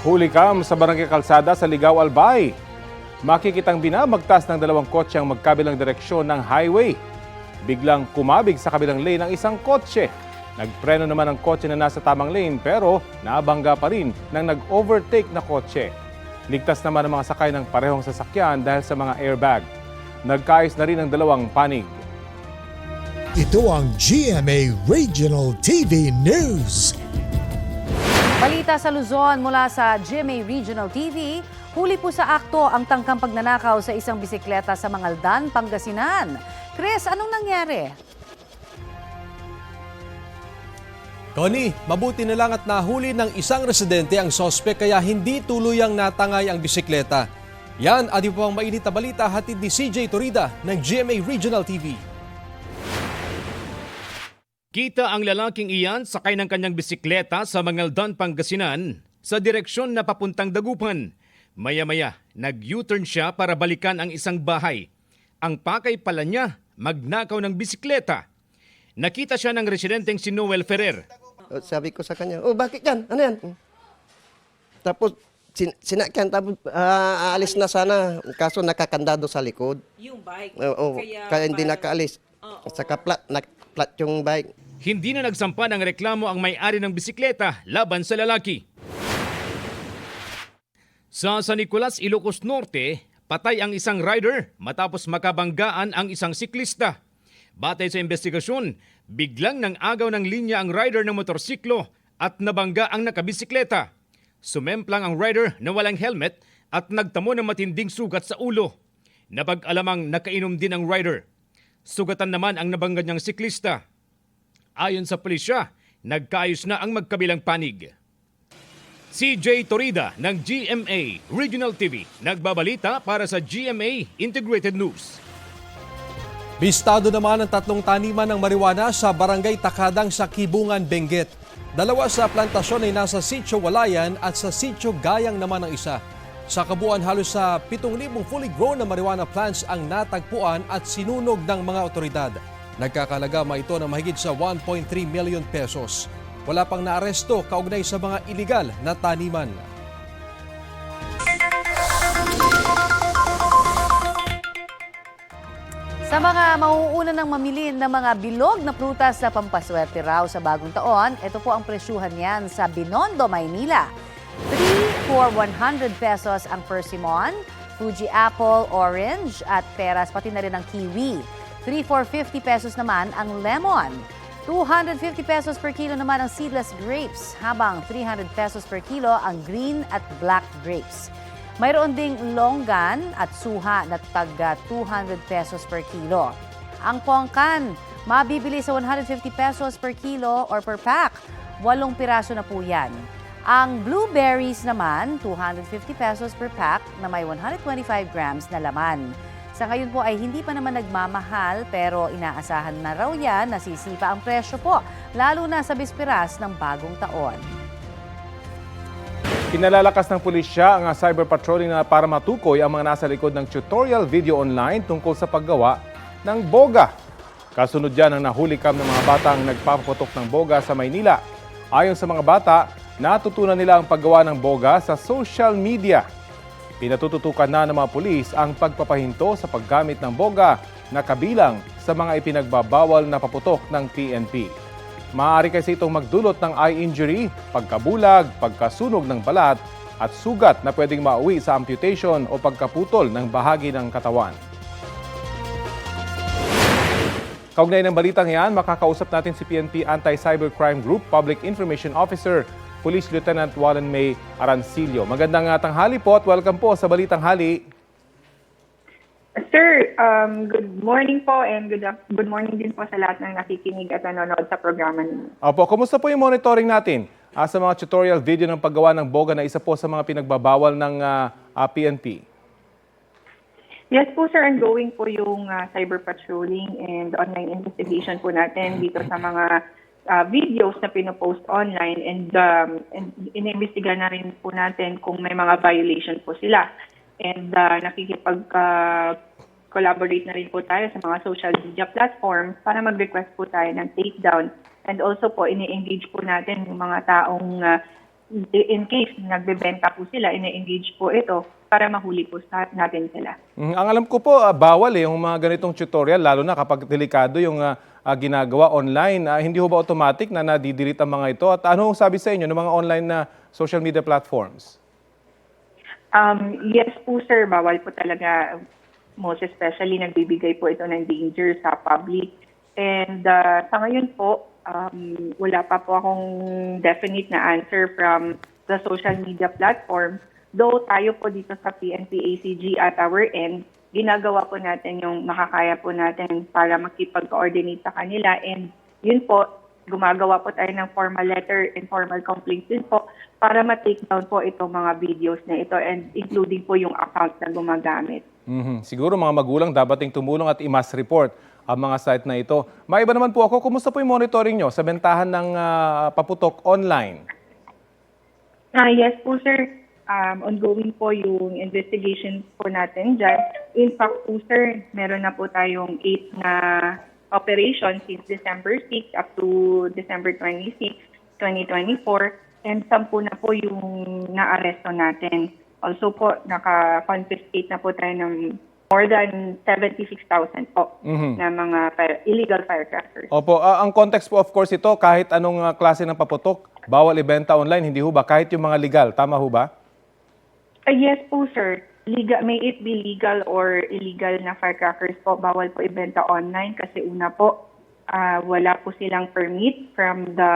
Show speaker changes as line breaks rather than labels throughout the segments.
Hulikam sa Barangay Kalsada sa Ligao, Albay. Makikitang binabagtas ng dalawang kotse ang magkabilang direksyon ng highway. Biglang kumabig sa kabilang lane ang isang kotse. Nagpreno naman ang kotse na nasa tamang lane pero nabangga pa rin ng nag-overtake na kotse. Ligtas naman ang mga sakay ng parehong sasakyan dahil sa mga airbag. Nagkaayos na rin ang dalawang panig.
Ito ang GMA Regional TV News.
Balita sa Luzon mula sa GMA Regional TV, huli po sa akto ang tangkang pagnanakaw sa isang bisikleta sa Mangaldan, Pangasinan. Chris, anong nangyari?
Connie, mabuti na lang at nahuli ng isang residente ang sospek kaya hindi tuluyang natangay ang bisikleta. Yan at iba pang mainit na balita hatid ni CJ Torida ng GMA Regional TV.
Kita ang lalaking iyan sakay ng kanyang bisikleta sa Mangaldan, Pangasinan sa direksyon na papuntang Dagupan. Maya-maya, nag-U-turn siya para balikan ang isang bahay. Ang pakay pala niya, magnakaw ng bisikleta. Nakita siya ng residenteng si Noel Ferrer.
Sabi ko sa kanya, oh bakit yan? Ano yan? Tapos sinakyan, tapos aalis na sana. Kaso nakakandado sa likod.
Yung bike.
Oo, kaya hindi nakaalis. Saka flat yung bike.
Hindi na nagsampa ng reklamo ang may-ari ng bisikleta laban sa lalaki. Sa San Nicolas, Ilocos Norte, patay ang isang rider matapos makabanggaan ang isang siklista. Batay sa investigasyon, biglang nang agaw ng linya ang rider ng motorsiklo at nabangga ang nakabisikleta. Sumemplang ang rider na walang helmet at nagtamo ng matinding sugat sa ulo. Napag-alamang nakainom din ang rider. Sugatan naman ang nabangga niyang siklista. Ayon sa pulisya, nagkaayos na ang magkabilang panig. CJ Torida ng GMA Regional TV, nagbabalita para sa GMA Integrated News.
Bistado naman ang tatlong taniman ng marijuana sa Barangay Takadang sa Kibungan, Benguet. Dalawa sa plantasyon ay nasa Sitio Walayan at sa Sitio Gayang naman ang isa. Sa kabuuan halos sa 7,000 fully grown na marijuana plants ang natagpuan at sinunog ng mga otoridad. Nagkakalaga ito na mahigit sa 1.3 million pesos. Wala pang naaresto kaugnay sa mga iligal na taniman.
Sa mga mauuna ng mamili ng mga bilog na prutas na pampaswerte raw sa bagong taon, ito po ang presyuhan niyan sa Binondo, Maynila. 3 for 100 pesos ang persimmon, Fuji apple, orange at peras, pati na rin ang kiwi. 3 for 50 pesos naman ang lemon. 250 pesos per kilo naman ang seedless grapes, habang 300 pesos per kilo ang green at black grapes. Mayroon ding longgan at suha na taga 200 pesos per kilo. Ang pongkan, mabibili sa 150 pesos per kilo or per pack. 8 piraso na po yan. Ang blueberries naman, 250 pesos per pack na may 125 grams na laman. Sa ngayon po ay hindi pa naman nagmamahal pero inaasahan na raw yan na sisipa ang presyo po, lalo na sa bisperas ng bagong taon.
Pinalalakas ng pulisya ang cyber patrolling na para matukoy ang mga nasa likod ng tutorial video online tungkol sa paggawa ng boga. Kasunod dyan ang nahulikam ng mga batang nagpapaputok ng boga sa Maynila. Ayon sa mga bata, natutunan nila ang paggawa ng boga sa social media. Pinatututukan na ng mga pulis ang pagpapahinto sa paggamit ng boga na kabilang sa mga ipinagbabawal na paputok ng PNP. Maaari kasi itong magdulot ng eye injury, pagkabulag, pagkasunog ng balat at sugat na pwedeng mauwi sa amputation o pagkaputol ng bahagi ng katawan. Kaugnay ng balitang yan, makakausap natin si PNP Anti-Cybercrime Group Public Information Officer Police Lieutenant Wallen May Arancillo. Magandang tanghali po at welcome po sa Balitang Hali.
Sir, good morning po and good morning din po sa lahat ng nakikinig at nanonood sa programa ninyo.
Opo, kumusta po yung monitoring natin sa mga tutorial video ng paggawa ng boga na isa po sa mga pinagbabawal ng PNP?
Yes po sir, ongoing po yung cyber patrolling and online investigation po natin dito sa mga videos na pinopost online and inimbestiga na rin po natin kung may mga violation po sila. And nakikipag-collaborate na rin po tayo sa mga social media platforms para mag-request po tayo ng takedown. And also po, ini-engage po natin yung mga taong in case nagbebenta po sila, ina-engage po ito para mahuli po natin sila.
Ang alam ko po, bawal yung mga ganitong tutorial, lalo na kapag delikado yung ginagawa online. Hindi ho ba automatic na nadidelete ang mga ito? At ano sabi sa inyo ng mga online na social media platforms?
Yes po sir, bawal po talaga, most especially nagbibigay po ito ng danger sa public. And sa ngayon po, wala pa po akong definite na answer from the social media platform. Though tayo po dito sa PNP-ACG at our end, ginagawa po natin yung makakaya po natin para makipag-coordinate sa kanila. And yun po, gumagawa po tayo ng formal letter and formal complaints din po para ma-take down po itong mga videos na ito and including po yung account na gumagamit.
Siguro mga magulang dapat ting tumulong at i-mass report ang mga site na ito. Maiba naman po ako, kumusta po yung monitoring nyo sa bentahan ng paputok online?
Yes po sir, ongoing po yung investigation po natin dyan. In fact po sir, meron na po tayong 8 na operation since December 6 up to December 26, 2024. And 10 na po yung na-aresto natin. Also po, naka-confiscate na po tayo ng more than 76,000 po na mga illegal firecrackers.
Opo, ang context po of course ito, kahit anong klase ng paputok, bawal ibenta online, hindi ho ba? Kahit yung mga legal, tama ho ba?
Yes po sir. May it be legal or illegal na firecrackers po, bawal po ibenta online kasi una po, wala po silang permit from the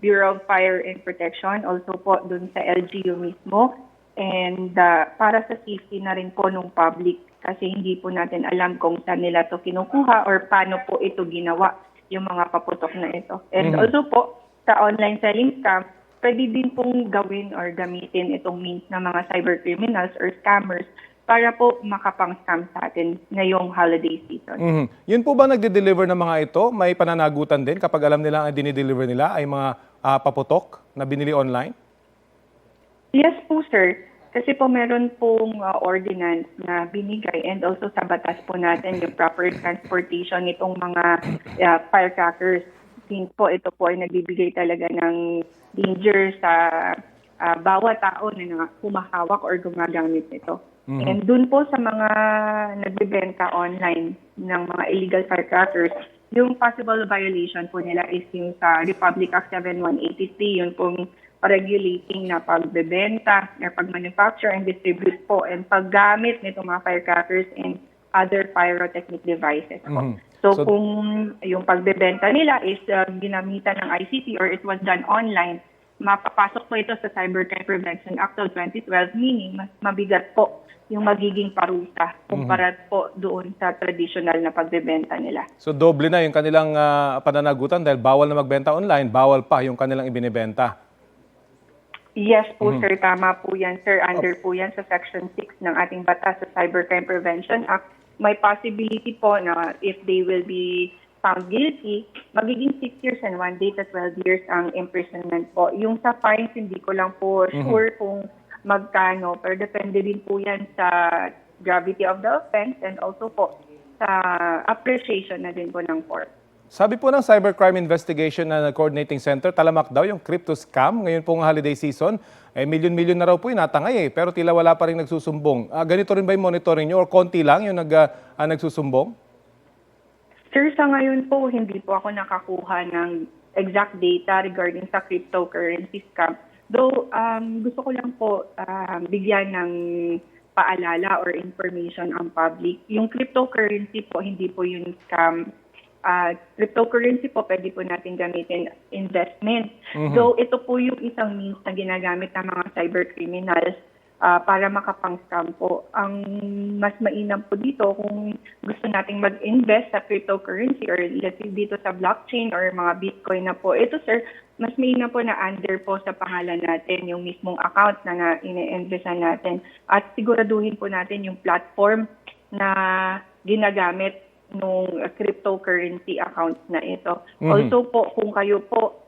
Bureau of Fire and Protection, also po dun sa LGU mismo. And para sa safety na rin po ng public kasi hindi po natin alam kung saan nila to kinukuha or paano po ito ginawa, yung mga paputok na ito. And also po, sa online selling scam, pwede din pong gawin or gamitin itong means ng mga cyber criminals or scammers para po makapang-scam sa atin ngayong holiday season.
Yun po ba nagde-deliver ng mga ito? May pananagutan din kapag alam nila ang dinideliver nila ay mga paputok na binili online?
Yes po sir. Kasi po meron pong ordinance na binigay and also sa batas po natin yung proper transportation nitong mga firecrackers. Since po ito po ay nagbibigay talaga ng danger sa bawat tao na humahawak or gumagamit nito. And dun po sa mga nagbibenta online ng mga illegal firecrackers, yung possible violation po nila is yung sa Republic Act 7183, yun pong regulating na pagbebenta, or pag-manufacture and distribute po and paggamit nitong mga firecrackers and other pyrotechnic devices po. So kung yung pagbebenta nila is ginamitan ng ICT or it was done online, mapapasok po ito sa Cybercrime Prevention Act of 2012, meaning mas mabigat po yung magiging parusa kumpara po doon sa traditional na pagbebenta nila.
So doble na yung kanilang pananagutan dahil bawal na magbenta online, bawal pa yung kanilang ibinibenta.
Yes po sir, tama po yan sir. Under po yan sa Section 6 ng ating batas sa Cybercrime Prevention Act. May possibility po na if they will be found guilty, magiging 6 years and 1 day to 12 years ang imprisonment po. Yung sa fines, hindi ko lang po sure kung magkano, pero depende din po yan sa gravity of the offense and also po sa appreciation na din po ng court.
Sabi po ng Cybercrime Investigation na Coordinating Center, talamak daw yung crypto scam. Ngayon pong holiday season, milyon-milyon na raw po yung natangay pero tila wala pa rin nagsusumbong. Ganito rin ba yung monitoring nyo or konti lang yung nagsusumbong?
Sir, sa ngayon po, hindi po ako nakakuha ng exact data regarding sa cryptocurrency scam. Though, gusto ko lang po bigyan ng paalala or information ang public. Yung cryptocurrency po, hindi po yung scam. Cryptocurrency po, pwede po natin gamitin investment. Though, ito po yung isang means na ginagamit ng mga cybercriminals para makapang-scam po. Ang mas mainam po dito kung gusto nating mag-invest sa cryptocurrency or let's say dito sa blockchain or mga Bitcoin na po. Ito sir, mas mainam po na under po sa pangalan natin yung mismong account na ine-investan natin. At siguraduhin po natin yung platform na ginagamit nung cryptocurrency accounts na ito. Also po, kung kayo po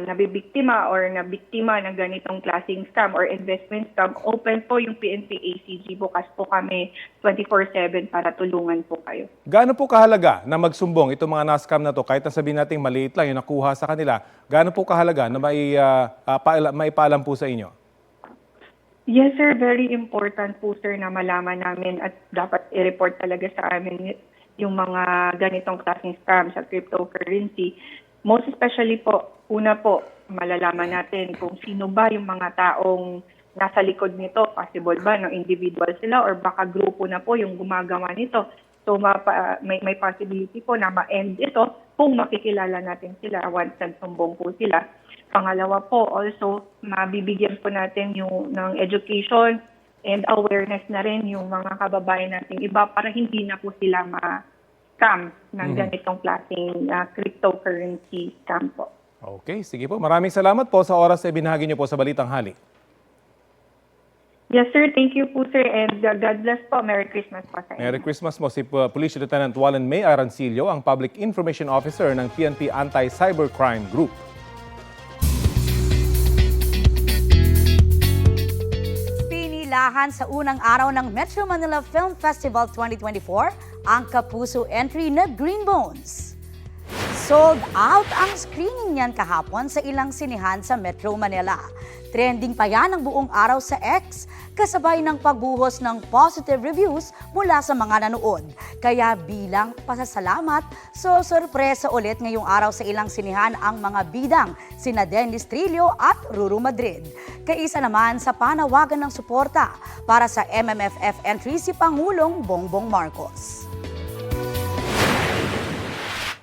nabibiktima or nabiktima ng ganitong klaseng scam or investment scam, open po yung PNP ACG. Bukas po kami 24/7 para tulungan po kayo.
Gaano po kahalaga na magsumbong itong mga na-scam na to, kahit na sabihin natin maliit lang yung nakuha sa kanila, gaano po kahalaga na maipaalam po sa inyo?
Yes, sir. Very important po, sir, na malaman namin at dapat i-report talaga sa amin yung mga ganitong klaseng scam sa cryptocurrency. Most especially po, una po, malalaman natin kung sino ba yung mga taong nasa likod nito. Possible ba ng individual sila or baka grupo na po yung gumagawa nito. So may possibility po na ma-end ito kung makikilala natin sila once nagsumbong po sila. Pangalawa po, also, mabibigyan po natin ng education and awareness na rin yung mga kababayan natin iba para hindi na po sila ma-scam ng ganitong klaseng cryptocurrency scam po.
Okay, sige po. Maraming salamat po sa oras na ibinahagi niyo po sa Balitang Hali.
Yes, sir. Thank you po, sir. And God bless po. Merry Christmas po sa inyo.
Merry Christmas mo si Police Lieutenant Wallen May Arancillo, ang Public Information Officer ng PNP Anti-Cybercrime Group.
Pinilahan sa unang araw ng Metro Manila Film Festival 2024 ang kapuso entry na Green Bones. Sold out ang screening niyan kahapon sa ilang sinihan sa Metro Manila. Trending pa yan ang buong araw sa X, kasabay ng pagbuhos ng positive reviews mula sa mga nanood. Kaya bilang pasasalamat, sorpresa ulit ngayong araw sa ilang sinihan ang mga bidang sina Dennis Trillo at Ruru Madrid. Kaisa naman sa panawagan ng suporta para sa MMFF entry si Pangulong Bongbong Marcos.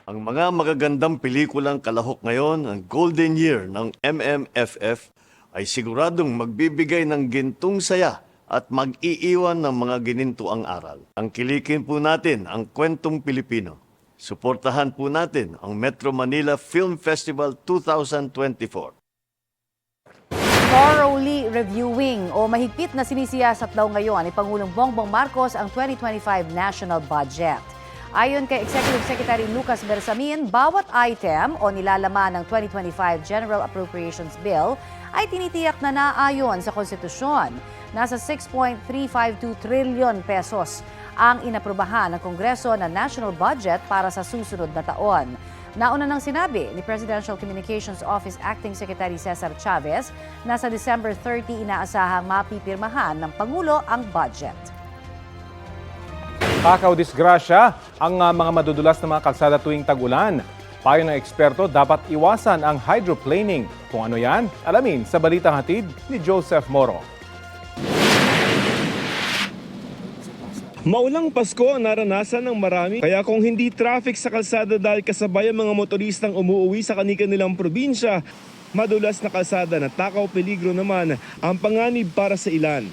Ang mga magagandang pelikulang kalahok ngayon, ang Golden Year ng MMFF, ay siguradong magbibigay ng gintong saya at mag-iiwan ng mga ginintuang aral. Ang kilikin po natin ang kwentong Pilipino. Suportahan po natin ang Metro Manila Film Festival 2024.
Thoroughly reviewing o mahigpit na sinisiyasat daw ngayon ni Pangulong Bongbong Marcos ang 2025 national budget. Ayon kay Executive Secretary Lucas Bersamin, bawat item o nilalaman ng 2025 General Appropriations Bill ay tinitiyak na naayon sa konstitusyon. Nasa 6.352 trillion pesos ang inaprubahan ng Kongreso na national budget para sa susunod na taon. Nauna nang sinabi ni Presidential Communications Office Acting Secretary Cesar Chavez na sa December 30 inaasahang mapipirmahan ng Pangulo ang budget.
Takaw disgrasya ang mga madudulas na mga kalsada tuwing tag-ulan. Payo ng eksperto, dapat iwasan ang hydroplaning. Kung ano yan, alamin sa Balitang Hatid ni Joseph Moro.
Maulang Pasko ang naranasan ng marami, kaya kung hindi traffic sa kalsada dahil kasabay ang mga motoristang umuuwi sa kanilang probinsya, madulas na kalsada na takaw peligro naman ang panganib para sa ilan.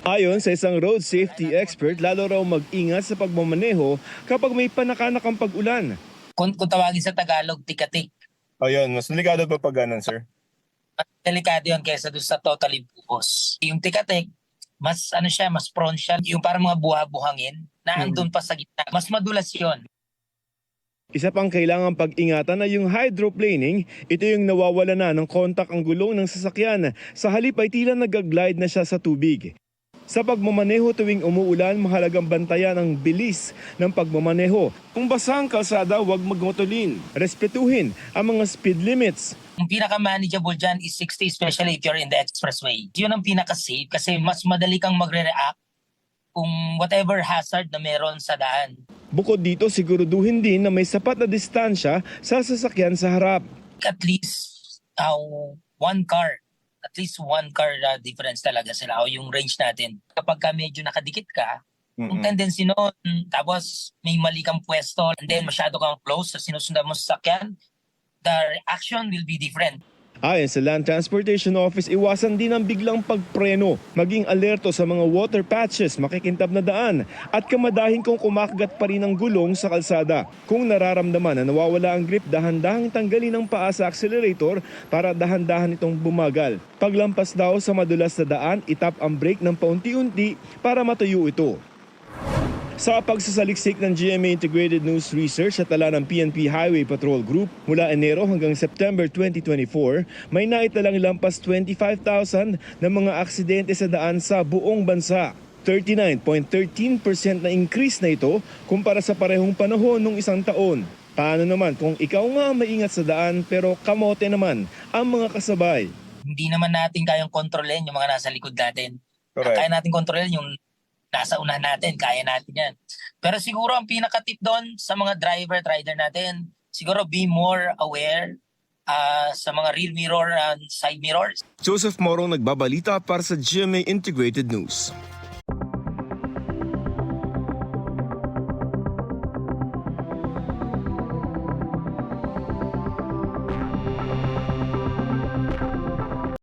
Ayon sa isang road safety expert, lalo raw mag-ingat sa pagmamaneho kapag may panakanakang pag-ulan.
Kung tawagin sa Tagalog, tikatik.
Ayun, mas delikado pa pag ganun, sir.
Mas delikado yun kaysa doon sa totally buhos. Yung tikatik, mas mas prone siya. Yung parang mga buha-buhangin na andun pa sa gitna. Mas madulas yun.
Isa pang kailangang pag-ingatan na yung hydroplaning, ito yung nawawala na ng kontak ang gulong ng sasakyan. Sa halip ay tila nag-glide na siya sa tubig. Sa pagmamaneho tuwing umuulan, mahalagang bantayan ang bilis ng pagmamaneho. Kung basa ang kalsada, huwag magmotolin. Respetuhin ang mga speed limits.
Ang pinaka-manageable dyan is 60, especially if you're in the expressway. Yun ang pinaka-safe kasi mas madali kang magre-react kung whatever hazard na meron sa daan.
Bukod dito, siguruduhin din na may sapat na distansya sa sasakyan sa harap.
At least at least one car difference talaga sila o yung range natin. Kapag medyo nakadikit ka, yung tendency noon, tapos may mali kang pwesto and then masyado kang close sa sinusundan mo sa sakyan, the reaction will be different.
Ayon sa Land Transportation Office, iwasan din ang biglang pagpreno, maging alerto sa mga water patches, makikintab na daan, at kamadahin kung kumakagat pa rin ang gulong sa kalsada. Kung nararamdaman na nawawala ang grip, dahan-dahang tanggalin ang paa sa accelerator para dahan-dahan itong bumagal. Paglampas daw sa madulas na daan, itap ang brake ng paunti-unti para matuyo ito. Sa pagsasaliksik ng GMA Integrated News Research at tala ng PNP Highway Patrol Group mula Enero hanggang September 2024, may naitalang lampas 25,000 na mga aksidente sa daan sa buong bansa. 39.13% na increase na ito kumpara sa parehong panahon nung isang taon. Paano naman kung ikaw nga maingat sa daan pero kamote naman ang mga kasabay?
Hindi naman natin kayang kontrolin yung mga nasa likod natin. Ang kaya natin kontrolin yung nasa unahan natin, kaya natin yan. Pero siguro ang pinaka-tip doon sa mga driver at rider natin, siguro be more aware sa mga rear mirror and side mirrors.
Joseph Morong nagbabalita para sa GMA Integrated News.